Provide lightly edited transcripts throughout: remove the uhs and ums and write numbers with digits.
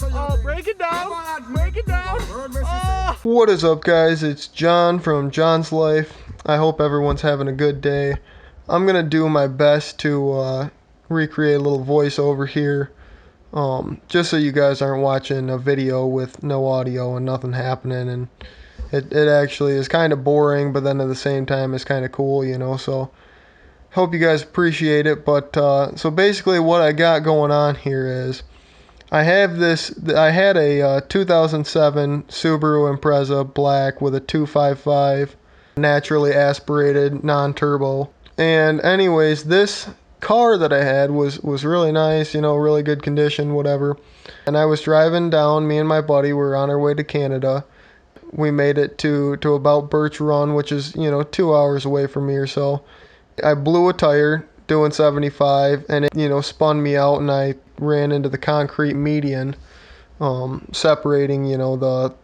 Oh, break it down. Break it down. Oh. What is up, guys? It's John from John's Life. I hope everyone's having a good day. I'm gonna do my best to recreate a little voiceover here, just so you guys aren't watching a video with no audio and nothing happening. And it actually is kind of boring, but then at the same time it's kind of cool, you know. So hope you guys appreciate it. But so basically, what I got going on here is I had a 2007 Subaru Impreza black with a 255, naturally aspirated, non-turbo. And anyways, this car that I had was really nice, you know, really good condition, whatever. And I was driving down, me and my buddy were on our way to Canada. We made it to about Birch Run, which is, you know, 2 hours away from me or so. I blew a tire doing 75, and it, you know, spun me out, and I ran into the concrete median, separating, you know, the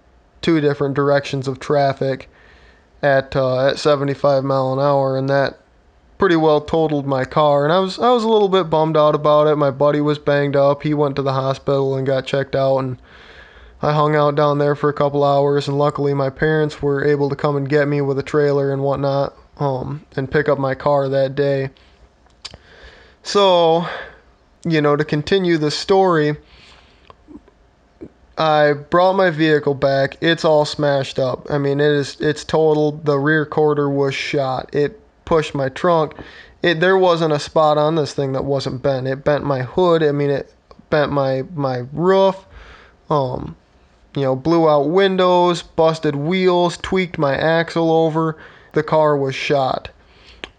two different directions of traffic at 75 mile an hour, and that pretty well totaled my car. And I was a little bit bummed out about it. My buddy was banged up. He went to the hospital and got checked out, and I hung out down there for a couple hours, and luckily my parents were able to come and get me with a trailer and whatnot, and pick up my car that day. So, you know, to continue the story, I brought my vehicle back. It's all smashed up. I mean, it's totaled. The rear quarter was shot. It pushed my trunk. There wasn't a spot on this thing that wasn't bent. It bent my hood. I mean, it bent my roof. You know, blew out windows, busted wheels, tweaked my axle over. The car was shot.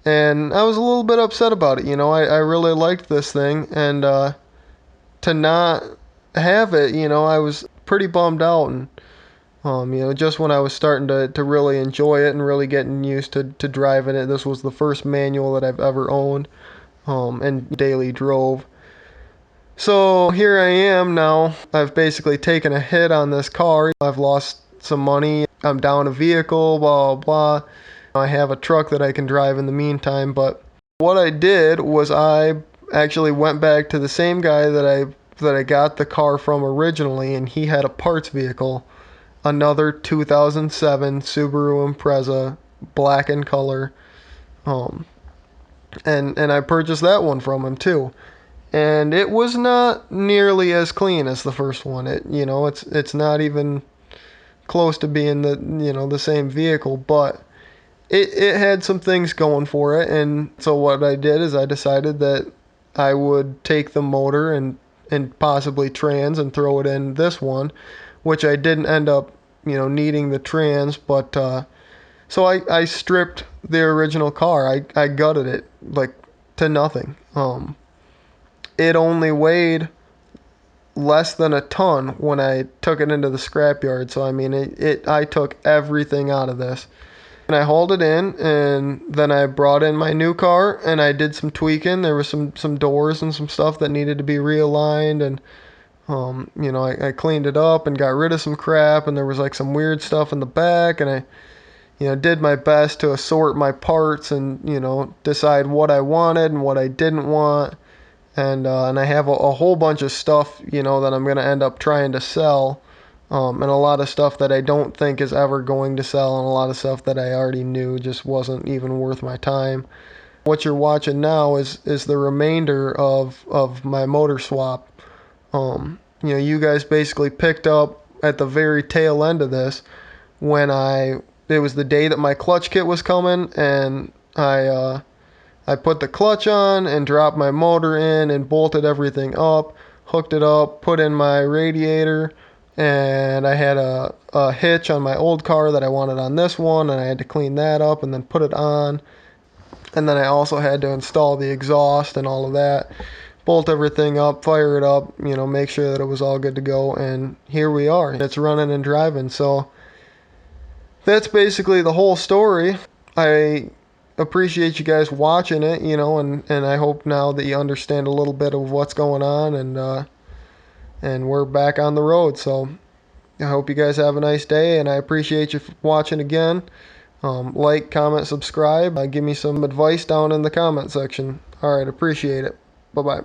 And I was a little bit upset about it. You know, I really liked this thing, and to not have it, you know, I was pretty bummed out. And you know, just when I was starting to really enjoy it and really getting used to driving it, this was the first manual that I've ever owned, and daily drove. So here I am now. I've basically taken a hit on this car. I've lost some money. I'm down a vehicle, blah, blah, blah. I have a truck that I can drive in the meantime, but what I did was I actually went back to the same guy that I got the car from originally, and he had a parts vehicle, another 2007 Subaru Impreza, black in color, and I purchased that one from him too. And it was not nearly as clean as the first one. You know, it's not even close to being the same vehicle, but it had some things going for it. And so what I did is I decided that I would take the motor and possibly trans and throw it in this one, which I didn't end up, you know, needing the trans, but so I stripped the original car. I gutted it like to nothing. It only weighed less than a ton when I took it into the scrapyard. So I mean, I took everything out of this, and I hauled it in, and then I brought in my new car, and I did some tweaking. There was some doors and some stuff that needed to be realigned, and you know, I cleaned it up and got rid of some crap, and there was like some weird stuff in the back, and I, you know, did my best to assort my parts and, you know, decide what I wanted and what I didn't want. And I have a whole bunch of stuff, you know, that I'm going to end up trying to sell, and a lot of stuff that I don't think is ever going to sell, and a lot of stuff that I already knew just wasn't even worth my time. What you're watching now is the remainder of my motor swap. You know, you guys basically picked up at the very tail end of this when it was the day that my clutch kit was coming, and I put the clutch on and dropped my motor in and bolted everything up, hooked it up, put in my radiator, and I had a hitch on my old car that I wanted on this one, and I had to clean that up and then put it on. And then I also had to install the exhaust and all of that, bolt everything up, fire it up, you know, make sure that it was all good to go, and here we are. It's running and driving. So that's basically the whole story. I appreciate you guys watching it, you know, and I hope now that you understand a little bit of what's going on, and we're back on the road. So I hope you guys have a nice day, and I appreciate you watching again. Like, comment, subscribe. Give me some advice down in the comment section. All right, appreciate it. Bye-bye.